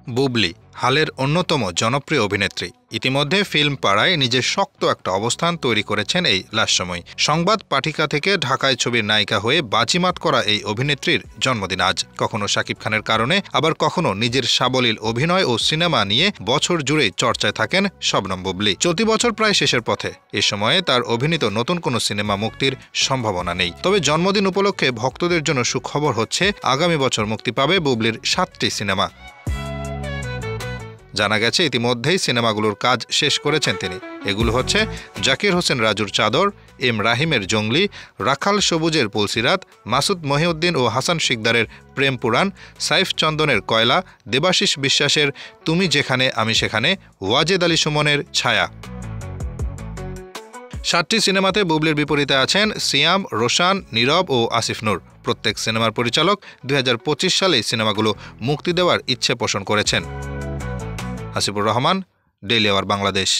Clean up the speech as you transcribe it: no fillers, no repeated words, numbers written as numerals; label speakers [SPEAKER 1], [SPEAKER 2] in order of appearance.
[SPEAKER 1] বুবলি হালের অন্যতম জনপ্রিয় অভিনেত্রী। ইতিমধ্যে ফিল্ম পাড়ায় নিজের শক্ত একটা অবস্থান তৈরি করেছেন এই লাস্যময়ী। সংবাদ পাঠিকা থেকে ঢাকায় ছবির নায়িকা হয়ে বাজিমাত করা এই অভিনেত্রীর জন্মদিন আজ। কখনো শাকিব খানের কারণে, আবার কখনো নিজের সাবলীল অভিনয় ও সিনেমা নিয়ে বছর জুড়ে চর্চায় থাকেন শবনম বুবলি। চলতি বছর প্রায় শেষের পথে। এ সময়ে তার অভিনীত নতুন কোনো সিনেমা মুক্তির সম্ভাবনা নেই। তবে জন্মদিন উপলক্ষে ভক্তদের জন্য সুখবর হচ্ছে, আগামী বছর মুক্তি পাবে বুবলির 7টি সিনেমা। জানা গেছে ইতিমধ্যেই সিনেমাগুলোর কাজ শেষ করেছেন তিনি। এগুলো হচ্ছে জাকির হোসেন রাজুর চাদর, এম রাহিমের জঙ্গলি, রাখাল সবুজের পুলসিরাত, মাসুদ মহিউদ্দিন ও হাসান শিকদারের প্রেম পুরাণ, সাইফ চন্দনের কয়লা, দেবাশিস বিশ্বাসের তুমি যেখানে আমি সেখানে, ওয়াজেদ আলী সুমনের ছায়া। 7টি সিনেমাতে বুবলির বিপরীতে আছেন সিয়াম, রোশান, নীরব ও আসিফ নূর। প্রত্যেক সিনেমার পরিচালক 2025 সালে সিনেমাগুলো মুক্তি দেওয়ার ইচ্ছে পোষণ করেছেন। Hasibur Rahman, daily our Bangladesh.